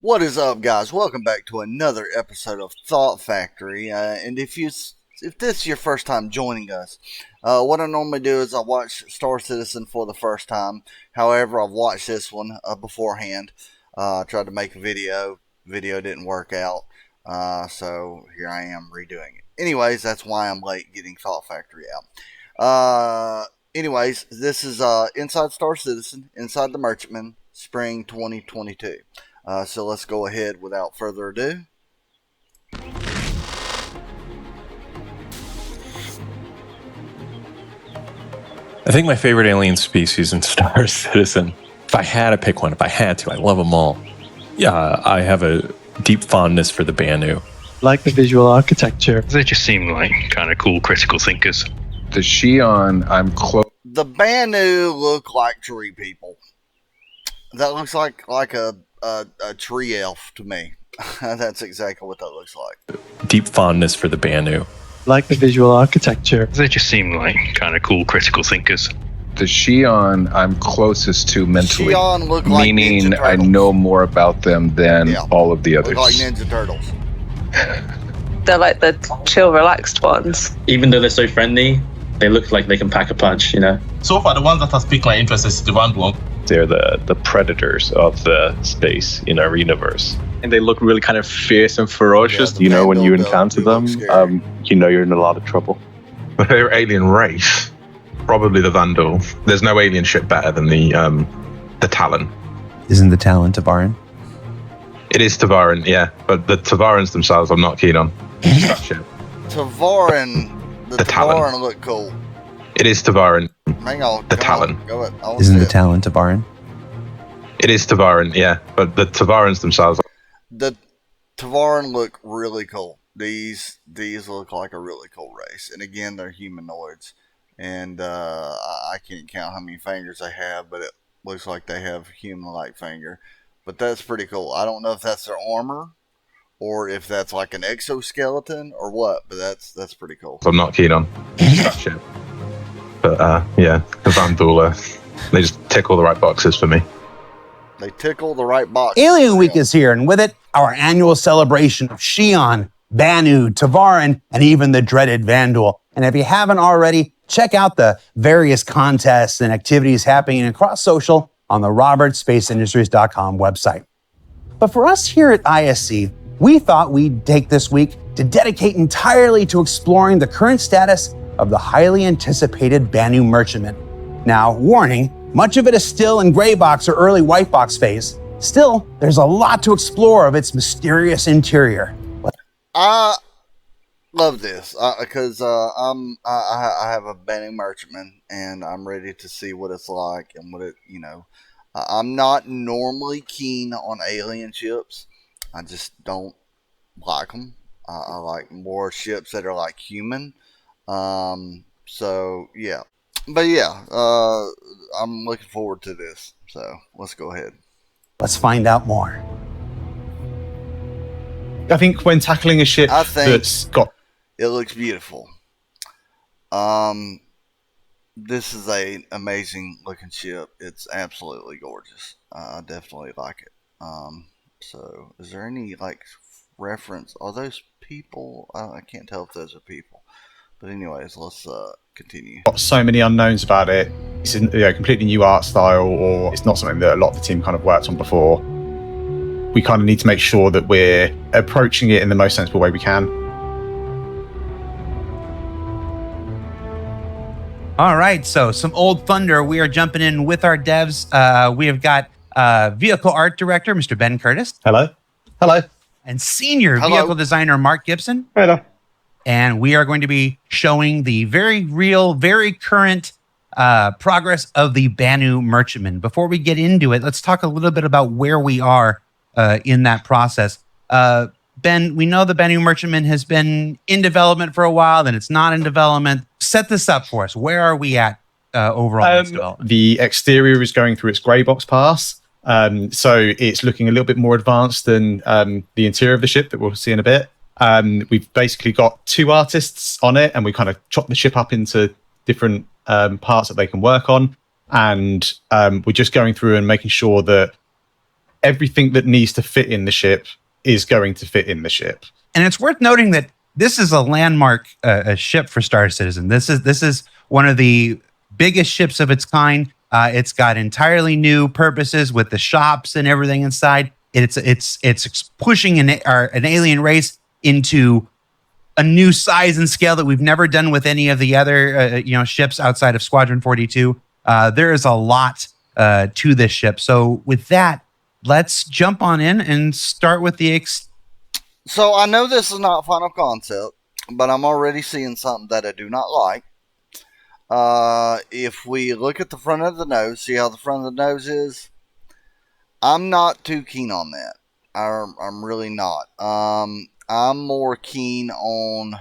What is up, guys? Welcome back to another episode of Thought Factory. And if this is your first time joining us, what I normally do is I watch Star Citizen for the first time. However, I've watched this one beforehand. Tried to make a video. Video didn't work out. So here I am redoing it. Anyways, that's why I'm late getting Thought Factory out. Anyways, this is Inside Star Citizen, Inside the Merchantman, Spring 2022. So let's go ahead without further ado. I think my favorite alien species in Star Citizen, if I had to pick one, if I had to, I love them all. Yeah, I have a deep fondness for the Banu. Like the visual architecture. They just seem like kind of cool critical thinkers. The Xi'an, I'm close. The Banu look like tree people. That looks like a tree elf to me. That's exactly what that looks like. Deep fondness for the Banu. Like the visual architecture. They just seem like kind of cool critical thinkers. The Xi'an, I'm closest to mentally. Xi'an look like meaning Ninja I Turtles. know more about them than all of the others. Look like Ninja Turtles. They're like the chill, relaxed ones. Even though they're so friendly, they look like they can pack a punch, you know? So far, the ones that have piqued my interest is the Vandal. They're the predators of the space in our universe. And they look really kind of fierce and ferocious. Yeah, when you Vandal encounter do look them, scary. you know you're in a lot of trouble. My favorite alien race, probably the Vandal. There's no alien ship better than the Talon. Isn't the Talon Tavaran? It is Tavaran, yeah, but the Tavarans themselves I'm not keen on. That ship. Tavaran. The Talon. Tavaran look cool. It is Tavaran. Hang on. The come Talon. on, go ahead. I wanna Isn't see the it. Talon Tavaran? It is Tavaran, yeah, but the Tavarans themselves. The Tavaran look really cool. These look like a really cool race. And again, they're humanoids. And I can't count how many fingers they have, but it looks like they have human-like finger. But that's pretty cool. I don't know if that's their armor or if that's like an exoskeleton or what, but that's pretty cool. I'm not keen on that ship. But yeah, the Vandal, they just tick all the right boxes for me. They tickle the right box. Alien Week is here, and with it, our annual celebration of Xi'an, Banu, Tavaran, and even the dreaded Vandal. And if you haven't already, check out the various contests and activities happening across social on the robertsspaceindustries.com website. But for us here at ISC, we thought we'd take this week to dedicate entirely to exploring the current status of the highly anticipated Banu Merchantman. Now, warning, much of it is still in gray box or early white box phase. Still, there's a lot to explore of its mysterious interior. I love this because I have a Banu Merchantman and I'm ready to see what it's like and what it, I'm not normally keen on alien ships. I just don't like them. I like more ships that are like human. So yeah, but yeah, I'm looking forward to this. So let's go ahead. Let's find out more. I think when tackling a ship that's got... It looks beautiful. This is an amazing looking ship. It's absolutely gorgeous. I definitely like it. So is there any like reference? Are those people? I can't tell if those are people. But anyways, let's continue. got so many unknowns about it. It's a completely new art style, or it's not something that a lot of the team kind of worked on before. We kind of need to make sure that we're approaching it in the most sensible way we can. All right, so some old thunder. We are jumping in with our devs. We have got vehicle art director, Mr. Ben Curtis. Hello. Hello. And senior vehicle designer, Mark Gibson. Hello. And we are going to be showing the very real, very current progress of the Banu Merchantman. Before we get into it, let's talk a little bit about where we are in that process. Ben, we know the Banu Merchantman has been in development for a while, then it's not in development. Set this up for us. Where are we at overall in its development? The exterior is going through its grey box pass. So it's looking a little bit more advanced than the interior of the ship that we'll see in a bit. We've basically got 2 artists on it, and we kind of chop the ship up into different parts that they can work on. And we're just going through and making sure that everything that needs to fit in the ship is going to fit in the ship. And it's worth noting that this is a landmark ship for Star Citizen. This is one of the biggest ships of its kind. It's got entirely new purposes with the shops and everything inside. It's pushing an alien race into a new size and scale that we've never done with any of the other ships outside of Squadron 42. There is a lot to this ship. So with that, let's jump on in and start with the So I know this is not final concept, but I'm already seeing something that I do not like. If we look at the front of the nose, see how the front of the nose is? I'm not too keen on that. I'm really not. I'm more keen on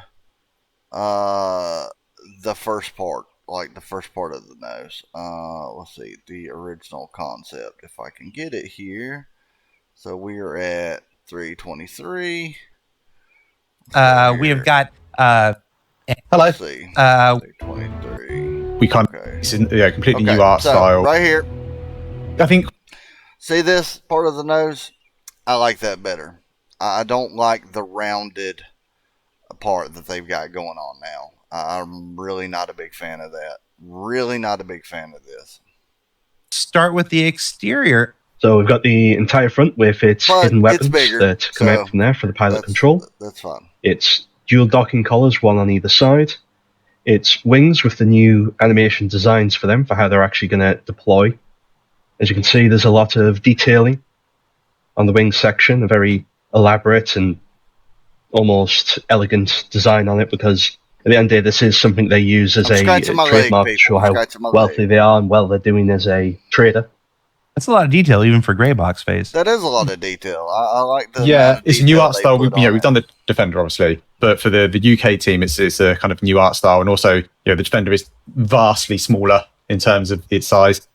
the first part, like the first part of the nose. Let's see, the original concept, if I can get it here. So we are at 323. we have got hello. See, 23. We kind of completely new art style right here. I think. See this part of the nose? I like that better. I don't like the rounded part that they've got going on now. I'm really not a big fan of that. Really not a big fan of this. Start with the exterior. So we've got the entire front with its hidden weapons that come out from there for the pilot control. That's fine. It's dual docking collars, one on either side. It's wings with the new animation designs for them for how they're actually going to deploy. As you can see, there's a lot of detailing on the wing section, a very elaborate and almost elegant design on it, because at the end of the day, this is something they use as a trademark to show how wealthy they are and well they're doing as a trader. That's a lot of detail, even for Grey Box face. That is a lot of detail. I like the it's a new art style. We've done the Defender, obviously, but for the UK team, it's a kind of new art style, and also the Defender is vastly smaller in terms of its size.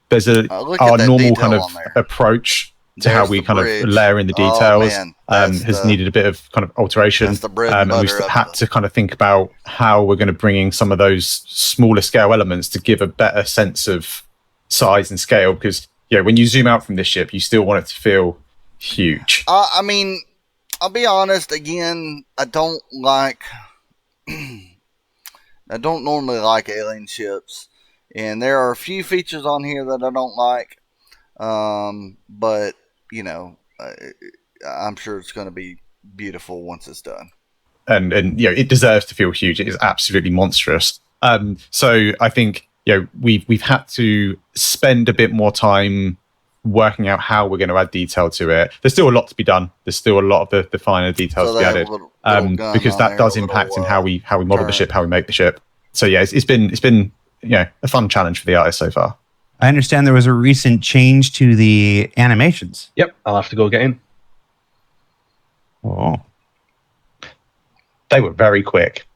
There's our normal kind of approach to how we kind of layer in the details has needed a bit of kind of alteration, and we've had to kind of think about how we're going to bring in some of those smaller scale elements to give a better sense of size and scale, because when you zoom out from this ship, you still want it to feel huge. I mean, I'll be honest. Again, I don't normally like alien ships, and there are a few features on here that I don't like. But I'm sure it's going to be beautiful once it's done. And it deserves to feel huge. It is absolutely monstrous. So I think we've had to spend a bit more time working out how we're going to add detail to it. There's still a lot to be done. There's still a lot of the finer details to be added, because that does impact in how we model the ship, how we make the ship. So it's been a fun challenge for the artist so far. I understand there was a recent change to the animations. Yep, I'll have to go get in. Oh, they were very quick.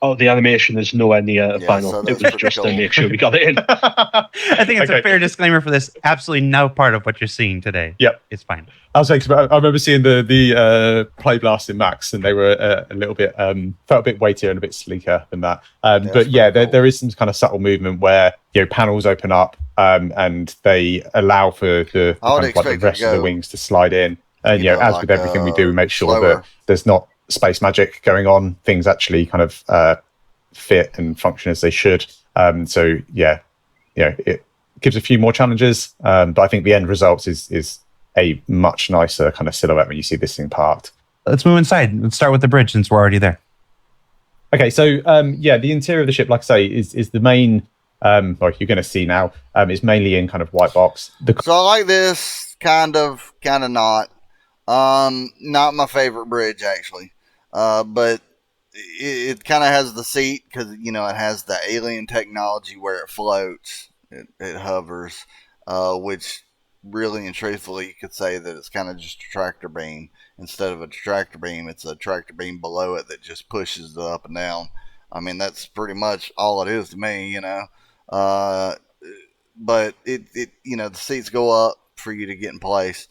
Oh, the animation is nowhere near final. So it was just to make sure we got it in. I think it's a fair disclaimer for this. Absolutely no part of what you're seeing today. Yep, it's fine. I remember seeing the Play Blast in Max, and they were a little bit felt a bit weightier and a bit sleeker than that. But there is some kind of subtle movement where panels open up and they allow for the rest of the wings to slide in. And as with everything we do, we make sure that there's not space magic going on. Things actually kind of fit and function as they should. So it gives a few more challenges, but I think the end result is a much nicer kind of silhouette when you see this thing parked. Let's move inside. Let's start with the bridge since we're already there. Okay, so the interior of the ship, like I say, is the main. You're going to see now, is mainly in kind of white box. So I like this, kind of not. Not my favorite bridge actually, but it kind of has the seat because it has the alien technology where it floats, it hovers, which really and truthfully you could say that it's kind of just a tractor beam. Instead of a tractor beam, it's a tractor beam below it that just pushes it up and down. I mean, that's pretty much all it is to me, but it the seats go up for you to get in place.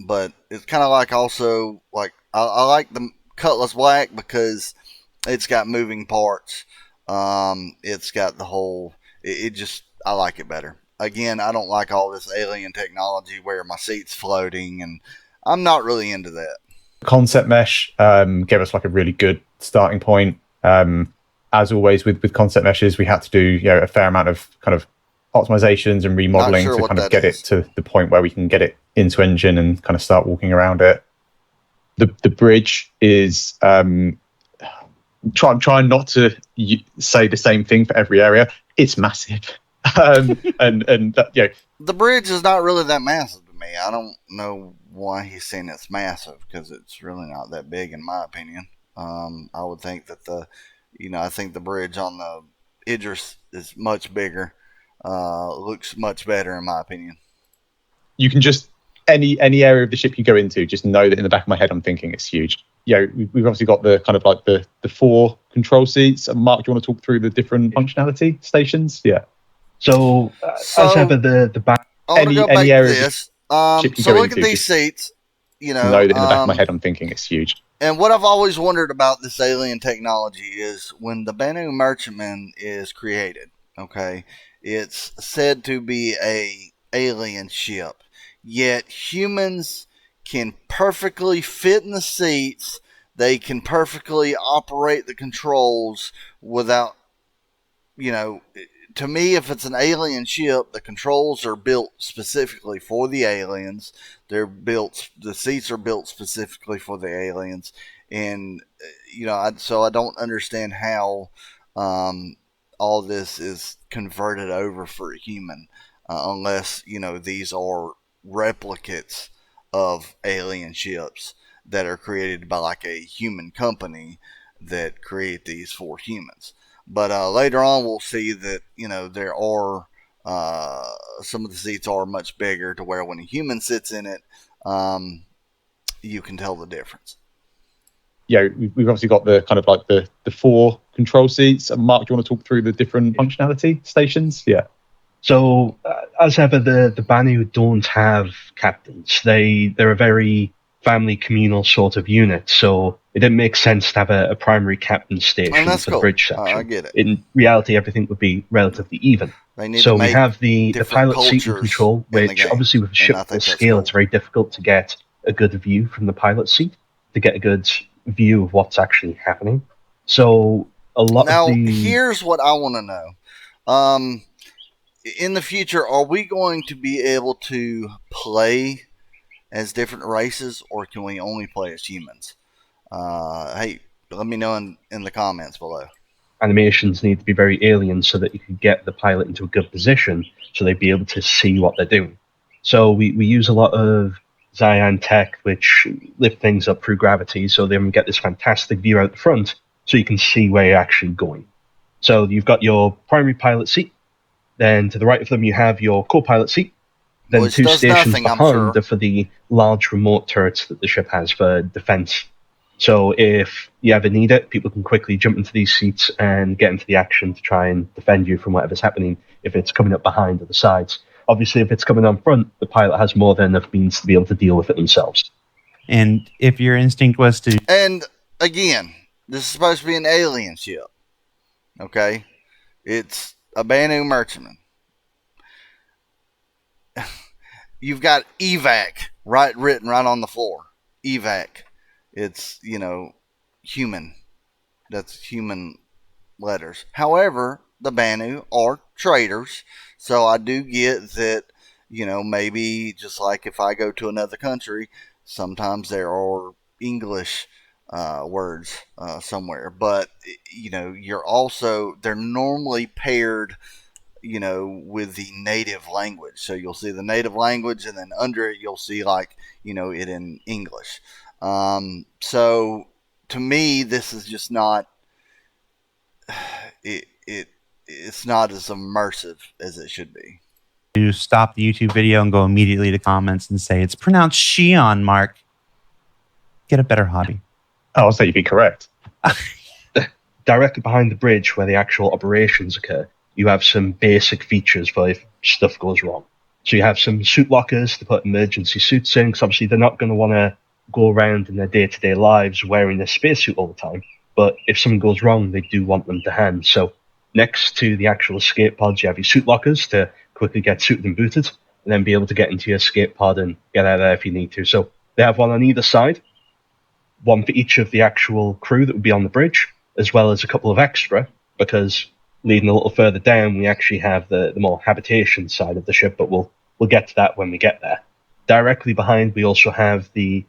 But it's kind of like also like I like the Cutlass Black because it's got moving parts. It's got the whole. I like it better. again, I don't like all this alien technology where my seat's floating, and I'm not really into that. Concept mesh gave us like a really good starting point. As always with concept meshes, we had to do a fair amount of kind of optimizations and remodeling to kind of get it to the point where we can get it into engine and kind of start walking around it. The bridge is trying not to say the same thing for every area. It's massive, and the bridge is not really that massive to me. I don't know why he's saying it's massive, because it's really not that big in my opinion. I would think that I think the bridge on the Idris is much bigger. Looks much better in my opinion. You can just any area of the ship you go into, just know that in the back of my head I'm thinking it's huge. We've obviously got the kind of like the 4 control seats. Mark, do you want to talk through the different functionality stations? Yeah. So as ever, the back. I want to go back to this. So look at these seats. Know that in the back of my head I'm thinking it's huge. And what I've always wondered about this alien technology is when the Banu Merchantman is created, okay, it's said to be a alien ship, yet humans can perfectly fit in the seats. They can perfectly operate the controls without, to me, if it's an alien ship, the controls are built specifically for the aliens. The seats are built specifically for the aliens. And, so I don't understand how all this is converted over for a human, unless, these are replicates of alien ships that are created by like a human company that create these for humans. But later on, we'll see that, there are some of the seats are much bigger to where when a human sits in it, you can tell the difference. We've obviously got the kind of like the 4 control seats. Mark, do you want to talk through the different functionality stations? Yeah. So as ever, the Banu don't have captains. They're a very family communal sort of unit, so it didn't make sense to have a primary captain station for the bridge section. I get it. In reality, everything would be relatively even. So we have the pilot seat and control, which obviously with a ship full scale, it's very difficult to get a good view from the pilot seat, to get a good view of what's actually happening. So a lot now, of the... here's what I want to know. In the future, are we going to be able to play as different races, or can we only play as humans? Hey, let me know in the comments below. Animations need to be very alien so that you can get the pilot into a good position so they'd be able to see what they're doing. So we use a lot of Zion tech, which lift things up through gravity, so they get this fantastic view out the front so you can see where you're actually going. So you've got your primary pilot seat, then to the right of them you have your co-pilot seat, then 2 stations behind are for the large remote turrets that the ship has for defense. So if you ever need it, people can quickly jump into these seats and get into the action to try and defend you from whatever's happening if it's coming up behind or the sides. Obviously, if it's coming on front, the pilot has more than enough means to be able to deal with it themselves. And if your instinct was to... And again, this is supposed to be an alien ship. Okay? It's a Banu Merchantman. You've got evac written right on the floor. Evac. It's, human. That's human letters. However, the Banu are traders, so I do get that, maybe just like if I go to another country, sometimes there are English words somewhere, but, they're normally paired, with the native language. So you'll see the native language, and then under it you'll see like, it in English. So to me, this is just not, it's not as immersive as it should be. To stop the YouTube video and go immediately to comments and say it's pronounced Xion, Mark. Get a better hobby. I'll say you'd be correct. Directly behind the bridge where the actual operations occur, you have some basic features for if stuff goes wrong. So you have some suit lockers to put emergency suits in, because obviously they're not going to want to go around in their day-to-day lives wearing their spacesuit all the time. But if something goes wrong, they do want them to hand. So Next to the actual escape pods, you have your suit lockers to quickly get suited and booted, and then be able to get into your escape pod and get out of there if you need to. So they have one on either side, one for each of the actual crew that would be on the bridge, as well as a couple of extra, because leading a little further down, we actually have the more habitation side of the ship, but we'll get to that when we get there. Directly behind, we also have the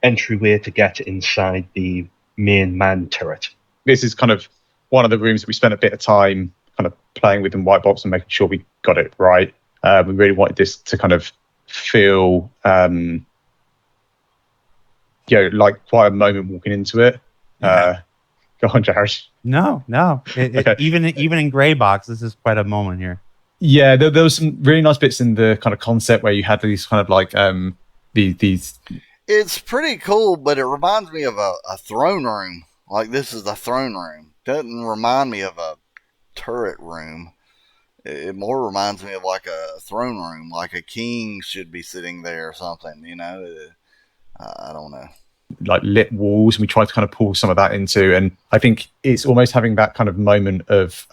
entryway to get inside the main man turret. This is kind of one of the rooms that we spent a bit of time kind of playing with in white box and making sure we got it right. We really wanted this to kind of feel, like quite a moment walking into it. Go on, Jared. No. Okay. Even in gray box, this is quite a moment here. Yeah, there was some really nice bits in the kind of concept where you had these kind of like these. It's pretty cool, but it reminds me of a throne room. Like, this is a throne room. Doesn't remind me of a turret room. It more reminds me of like a throne room, like a king should be sitting there or something, you know? I don't know. Like lit walls, and we tried to kind of pull some of that into, and I think it's almost having that kind of moment of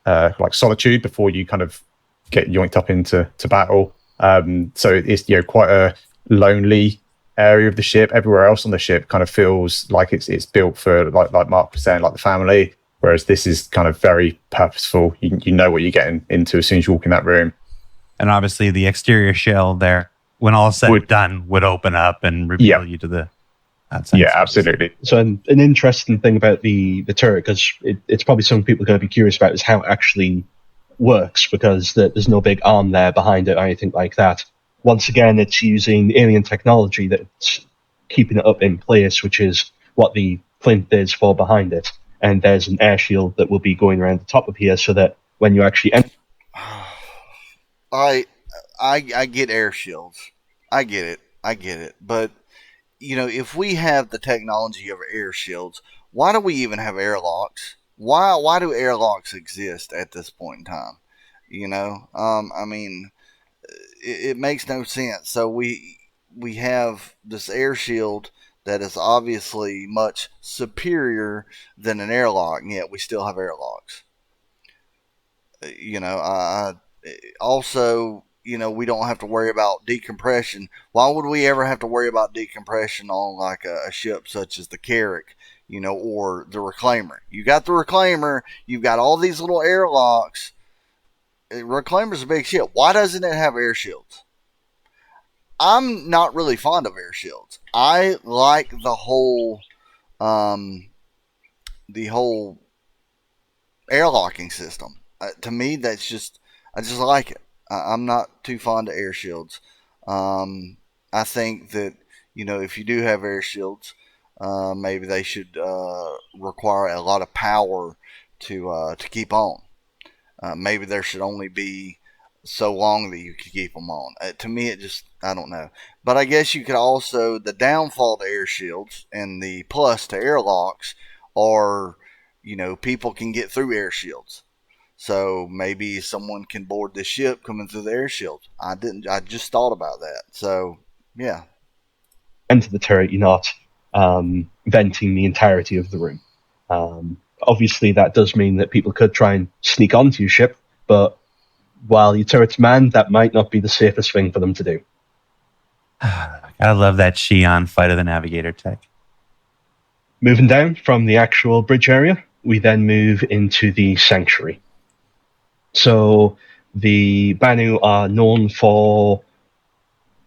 like solitude before you kind of get yoinked up into battle. So it's quite a lonely area of the ship. Everywhere else on the ship kind of feels like it's built for like Mark was saying, like the family, whereas this is kind of very purposeful. You know what you're getting into as soon as you walk in that room. And obviously the exterior shell there, when all said and done, would open up and reveal you to the outside. Yeah, absolutely. So an interesting thing about the turret, because it's probably something people are going to be curious about, is how it actually works, because there's no big arm there behind it or anything like that. Once again, it's using alien technology that's keeping it up in place, which is what the plinth is for behind it. And there's an air shield that will be going around the top of here, so that when you actually enter... I get air shields. I get it. But, if we have the technology of air shields, why do we even have airlocks? Why do airlocks exist at this point in time? It makes no sense. So we have this air shield that is obviously much superior than an airlock, and yet we still have airlocks. Also, we don't have to worry about decompression. Why would we ever have to worry about decompression on like a ship such as the Carrack, or the Reclaimer? You got the Reclaimer, you've got all these little airlocks. Reclaimer's a big ship. Why doesn't it have air shields? I'm not really fond of air shields. I like the whole airlocking system. To me, I just like it. I'm not too fond of air shields. I think that, if you do have air shields, maybe they should require a lot of power to keep on. Maybe there should only be so long that you could keep them on. To me, I don't know. But I guess you could also, the downfall to air shields and the plus to airlocks are, people can get through air shields. So maybe someone can board the ship coming through the air shield. I just thought about that. So, yeah. Enter the turret, you're not venting the entirety of the room. Obviously, that does mean that people could try and sneak onto your ship, but while your turret's manned, that might not be the safest thing for them to do. I love that Xi'an Fight of the Navigator tech. Moving down from the actual bridge area, we then move into the sanctuary. So the Banu are known for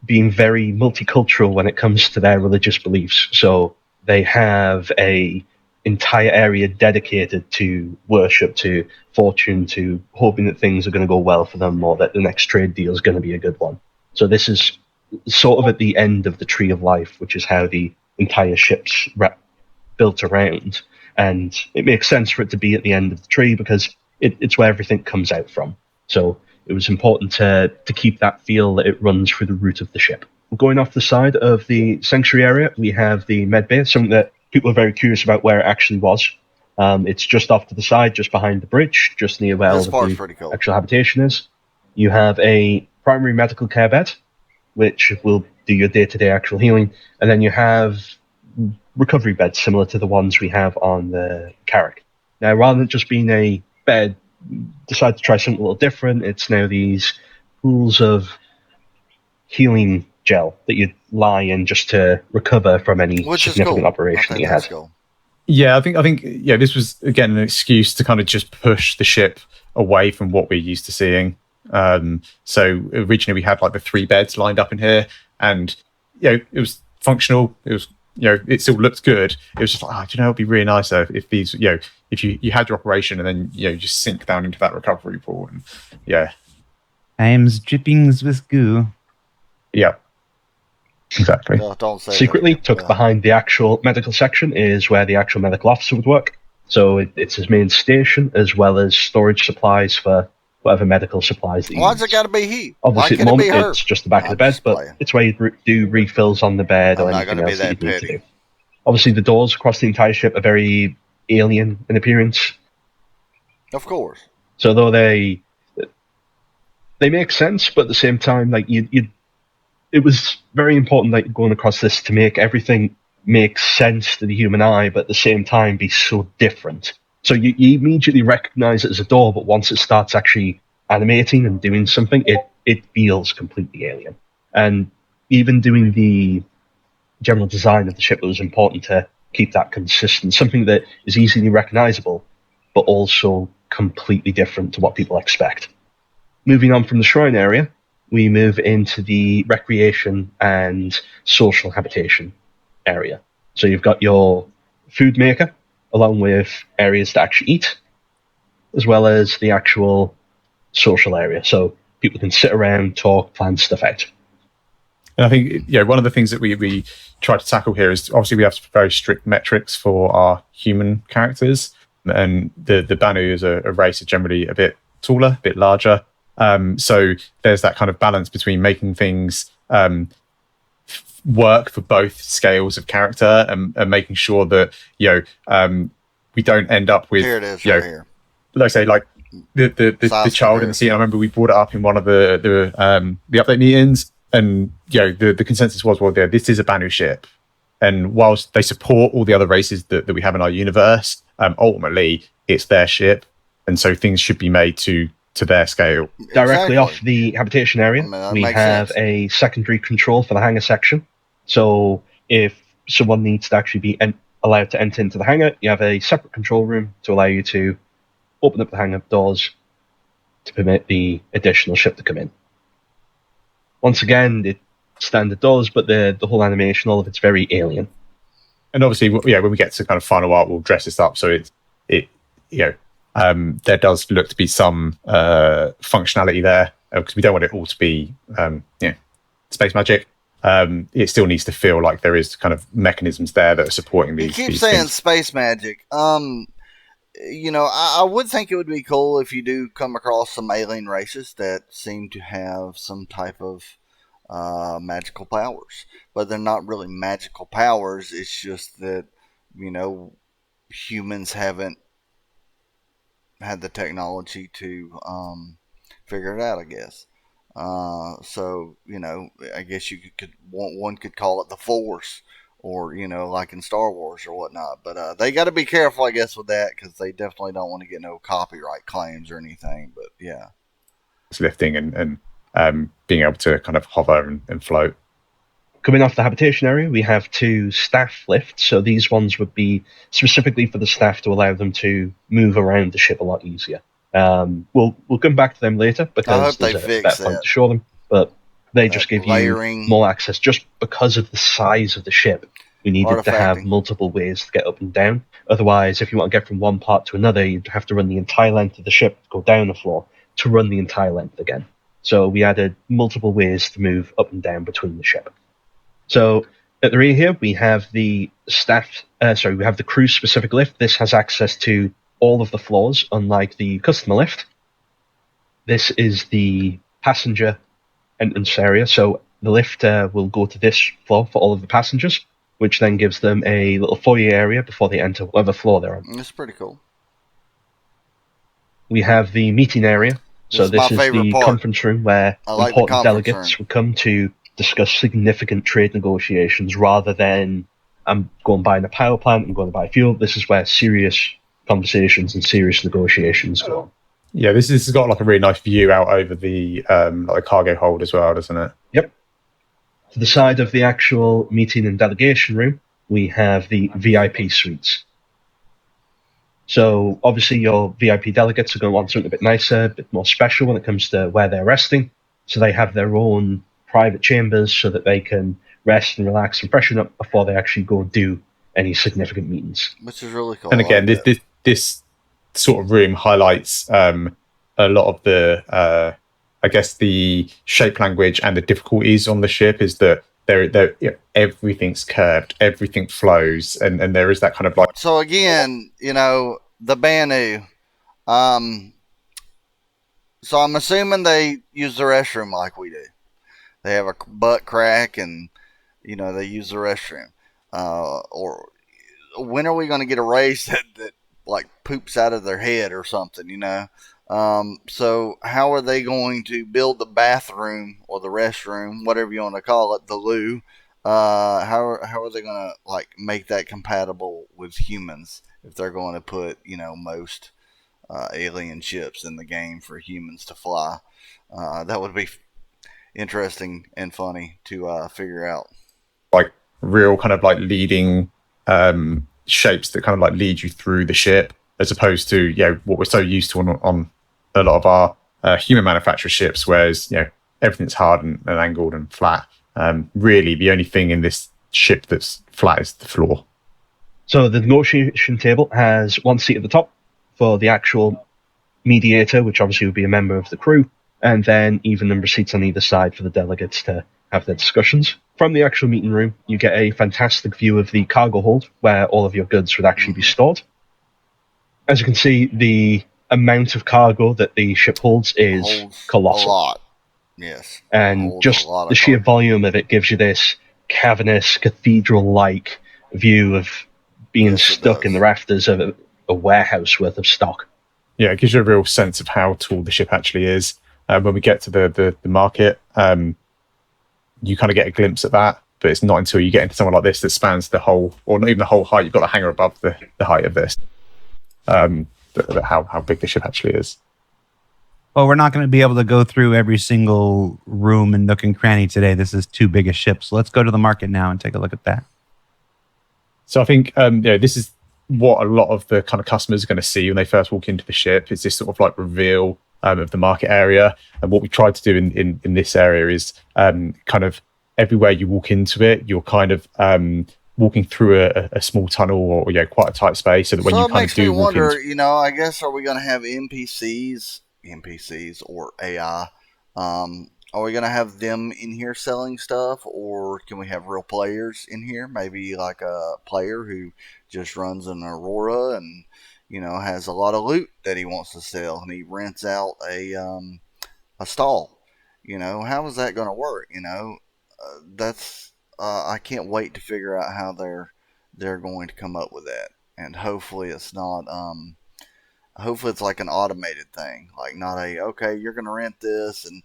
being very multicultural when it comes to their religious beliefs. So they have a entire area dedicated to worship, to fortune, to hoping that things are going to go well for them, or that the next trade deal is going to be a good one. So this is sort of at the end of the tree of life, which is how the entire ship's built around. And it makes sense for it to be at the end of the tree because it's where everything comes out from. So it was important to keep that feel that it runs through the root of the ship. Going off the side of the sanctuary area, we have the med bay, something that people are very curious about where it actually was. It's just off to the side, just behind the bridge, just near where the actual habitation is. You have a primary medical care bed, which will do your day-to-day actual healing, and then you have recovery beds similar to the ones we have on the Carrack. Now, rather than just being a bed decided to try something a little different. It's now these pools of healing gel that you lie in just to recover from any significant operation that you had. Cool. Yeah, I think this was again an excuse to kind of just push the ship away from what we're used to seeing. So originally we had like the 3 beds lined up in here, and it was functional. It was it still looked good. It was just like, it'd be really nice if these if you had your operation and then just sink down into that recovery pool, and I am drippings with goo. Yeah. Exactly. No, don't say Secretly tucked behind the actual medical section is where the actual medical officer would work. So it's his main station, as well as storage supplies for whatever medical supplies that you Why's it got to be he? Obviously, at the moment, it's just the back of the bed, but it's where you do refills on the bed or anything else that you need to do. Obviously, the doors across the entire ship are very alien in appearance. Of course. So though they make sense, but at the same time, like it was very important that going across this to make everything make sense to the human eye, but at the same time be so different. So you immediately recognize it as a door, but once it starts actually animating and doing something, it feels completely alien. And even doing the general design of the ship, it was important to keep that consistent, something that is easily recognizable, but also completely different to what people expect. Moving on from the shrine area, we move into the recreation and social habitation area. So you've got your food maker, along with areas to actually eat, as well as the actual social area. So people can sit around, talk, plan stuff out. And I think one of the things that we try to tackle here is obviously we have very strict metrics for our human characters, and the Banu as a race are generally a bit taller, a bit larger. So there's that kind of balance between making things work for both scales of character and making sure that we don't end up with here it is right here. Let's say like the child in the scene. I remember we brought it up in one of the update meetings, and the consensus was, well, this is a Banu ship, and whilst they support all the other races that we have in our universe, ultimately it's their ship, and so things should be made to their scale. Directly off the habitation area, we have a secondary control for the hangar section. So if someone needs to actually be allowed to enter into the hangar, you have a separate control room to allow you to open up the hangar doors to permit the additional ship to come in. Once again, it's standard doors, but the whole animation, all of it's very alien. And obviously, when we get to kind of final art, we'll dress this up so there does look to be some functionality there, because we don't want it all to be space magic. It still needs to feel like there is kind of mechanisms there that are supporting these. You keep these saying things. Space magic. I would think it would be cool if you do come across some alien races that seem to have some type of magical powers, but they're not really magical powers. It's just that humans haven't had the technology to figure it out, I guess. So I guess you could one could call it the Force, or like in Star Wars or whatnot. But they got to be careful, I guess, with that, because they definitely don't want to get no copyright claims or anything. But yeah, it's lifting and being able to kind of hover and float. Coming off the habitation area, we have 2 staff lifts. So these ones would be specifically for the staff to allow them to move around the ship a lot easier. We'll come back to them later, because there's a better point to show them. But they just give you more access just because of the size of the ship. We needed to have multiple ways to get up and down. Otherwise, if you want to get from one part to another, you'd have to run the entire length of the ship, go down the floor to run the entire length again. So we added multiple ways to move up and down between the ship. So at the rear here, we have the we have the crew-specific lift. This has access to all of the floors, unlike the customer lift. This is the passenger entrance area. So the lift will go to this floor for all of the passengers, which then gives them a little foyer area before they enter whatever floor they're on. That's pretty cool. We have the meeting area. So this is the conference room where important delegates will come to discuss significant trade negotiations, rather than I'm going to buy a power plant, I'm going to buy fuel. This is where serious conversations and serious negotiations go on. Yeah, this has got like a really nice view out over the like the cargo hold as well, doesn't it? Yep. To the side of the actual meeting and delegation room, we have the VIP suites. So obviously your VIP delegates are going to want something a bit nicer, a bit more special when it comes to where they're resting. So they have their own private chambers so that they can rest and relax and freshen up before they actually go do any significant meetings. Which is really cool. And again, this sort of room highlights a lot of the, I guess, the shape language and the difficulties on the ship is that everything's curved, everything flows, and there is that kind of like. So again, the Banu. So I'm assuming they use the restroom like we do. They have a butt crack, and they use the restroom. Or when are we going to get a race that like poops out of their head or something? So how are they going to build the bathroom or the restroom, whatever you want to call it, the loo? How are they going to like make that compatible with humans if they're going to put most alien ships in the game for humans to fly? That would be interesting and funny to figure out. Like real kind of like leading shapes that kind of like lead you through the ship, as opposed to what we're so used to on a lot of our human manufactured ships, whereas everything's hard and angled and flat. Really, the only thing in this ship that's flat is the floor. So the negotiation table has one seat at the top for the actual mediator, which obviously would be a member of the crew, and then even number of seats on either side for the delegates to have their discussions. From the actual meeting room, you get a fantastic view of the cargo hold, where all of your goods would actually be stored. As you can see, the amount of cargo that the ship holds is colossal. A lot. Yes. And just the sheer volume of it gives you this cavernous, cathedral-like view of being stuck in the rafters of a warehouse worth of stock. Yeah, it gives you a real sense of how tall the ship actually is. When we get to the market, you kind of get a glimpse at that, but it's not until you get into somewhere like this that spans the whole, or not even the whole height, you've got the hangar above the height of this, how big the ship actually is. Well, we're not going to be able to go through every single room and nook and cranny today. This is too big a ship. So let's go to the market now and take a look at that. So I think this is what a lot of the kind of customers are going to see when they first walk into the ship, is this sort of like reveal of the market area. And what we tried to do in this area is kind of everywhere you walk into it, you're kind of walking through a small tunnel or quite a tight space, so that when you kind of do walk wonder, I guess, are we going to have NPCs or AI? Are we going to have them in here selling stuff, or can we have real players in here? Maybe like a player who just runs an Aurora and has a lot of loot that he wants to sell, and he rents out a stall. How is that going to work? That's I can't wait to figure out how they're going to come up with that, and hopefully it's not. Hopefully it's like an automated thing, like not okay, you're going to rent this, and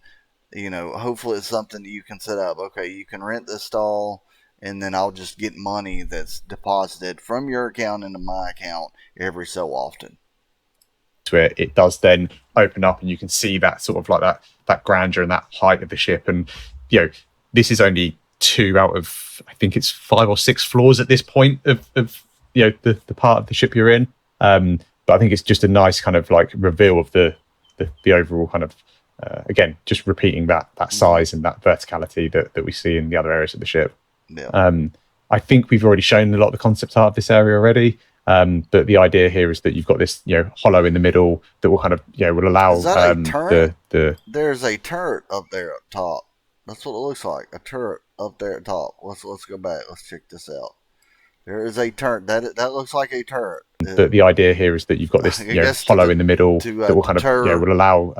hopefully it's something that you can set up. Okay, you can rent this stall, and then I'll just get money that's deposited from your account into my account every so often. It does then open up, and you can see that sort of like that grandeur and that height of the ship. And this is only 2 out of, I think it's 5 or 6 floors at this point of the part of the ship you're in. But I think it's just a nice kind of like reveal of the overall kind of again, just repeating that size and that verticality that we see in the other areas of the ship. Yeah. I think we've already shown a lot of the concept art of this area already. But the idea here is that you've got this, hollow in the middle that will kind of, will allow Is that a turret? the. There's a turret up there up top. That's what it looks like. A turret up there at top. Let's go back. Let's check this out. There is a turret. That looks like a turret. But the idea here is that you've got this, hollow in the middle that will kind of, will allow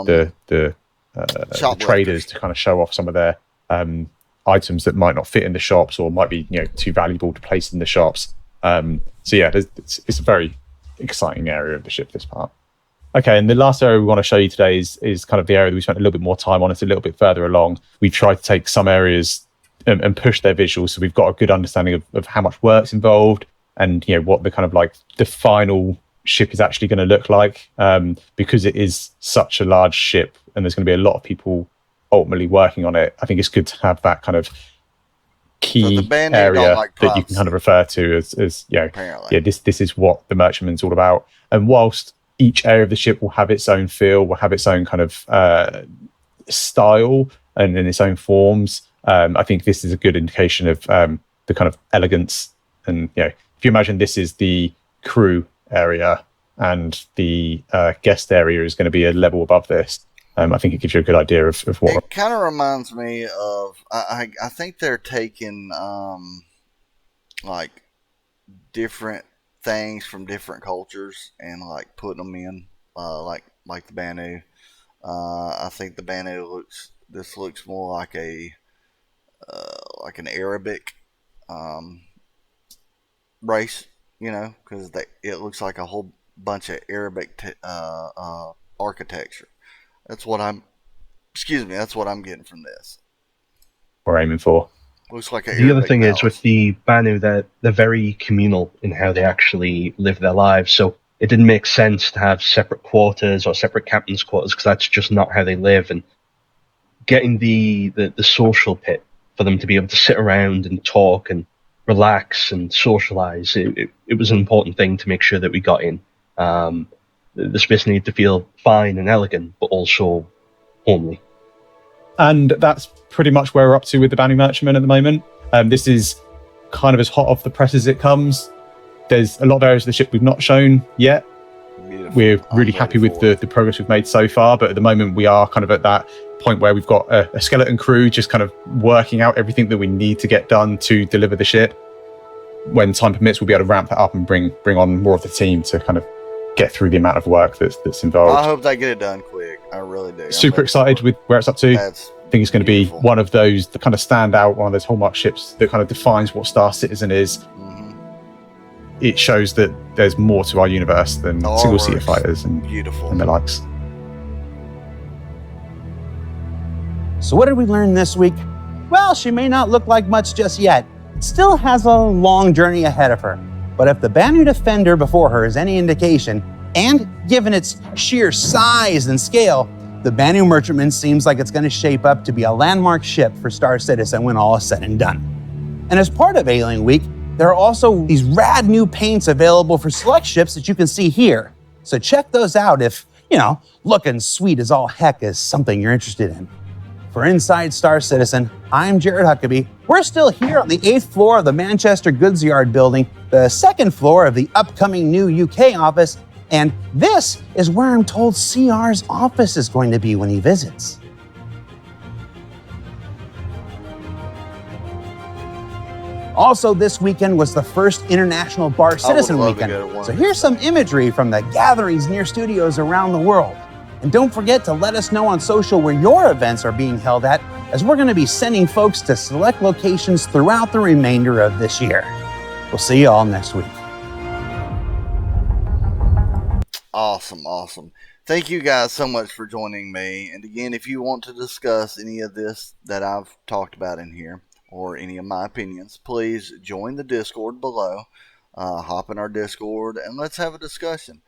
the traders to kind of show off some of their items that might not fit in the shops, or might be, too valuable to place in the shops. So yeah, it's a very exciting area of the ship, this part. Okay, and the last area we want to show you today is kind of the area that we spent a little bit more time on. It's a little bit further along. We've tried to take some areas and push their visuals, so we've got a good understanding of how much work's involved, and what the kind of like the final ship is actually going to look like, because it is such a large ship and there's going to be a lot of people ultimately working on it. I think it's good to have that kind of key area that you can kind of refer to as this is what the merchantman's all about. And whilst each area of the ship will have its own feel, will have its own kind of style and in its own forms, I think this is a good indication of the kind of elegance. And if you imagine this is the crew area and the guest area is going to be a level above this, I think it gives you a good idea of what. It kind of reminds me of I think they're taking like different things from different cultures and like putting them in like the Banu. I think the Banu looks more like a like an Arabic race, because it looks like a whole bunch of Arabic architecture. That's what I'm getting from this. We're aiming for. Looks like the other thing is with the Banu, they're very communal in how they actually live their lives. So it didn't make sense to have separate quarters or separate captain's quarters, because that's just not how they live. And getting the social pit for them to be able to sit around and talk and relax and socialize, it was an important thing to make sure that we got in. The space needed to feel fine and elegant, but also homely. And that's pretty much where we're up to with the Banu Merchantman at the moment. This is kind of as hot off the press as it comes. There's a lot of areas of the ship we've not shown yet. Beautiful. We're really happy with the progress we've made so far, but at the moment we are kind of at that point where we've got a skeleton crew just kind of working out everything that we need to get done to deliver the ship. When time permits, we'll be able to ramp that up and bring on more of the team to kind of get through the amount of work that's involved. I hope they get it done quick. I really do. Super excited with where it's up to. I think it's going to be one of those that kind of stand out, one of those hallmark ships that kind of defines what Star Citizen is. Mm-hmm. It shows that there's more to our universe than single-seater fighters and the likes. So what did we learn this week? Well, she may not look like much just yet. It still has a long journey ahead of her. But if the Banu Defender before her is any indication, and given its sheer size and scale, the Banu Merchantman seems like it's going to shape up to be a landmark ship for Star Citizen when all is said and done. And as part of Alien Week, there are also these rad new paints available for select ships that you can see here. So check those out if, looking sweet as all heck is something you're interested in. For Inside Star Citizen, I'm Jared Huckabee. We're still here on the 8th floor of the Manchester Goods Yard building, the 2nd floor of the upcoming new UK office, and this is where I'm told CR's office is going to be when he visits. Also this weekend was the first International Bar Citizen Weekend. So here's some imagery from the gatherings near studios around the world. And don't forget to let us know on social where your events are being held at, as we're going to be sending folks to select locations throughout the remainder of this year. We'll see you all next week. Awesome. Thank you guys so much for joining me. And again, if you want to discuss any of this that I've talked about in here, or any of my opinions, please join the Discord below. Hop in our Discord and let's have a discussion.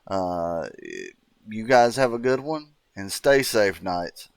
You guys have a good one and stay safe, Knights.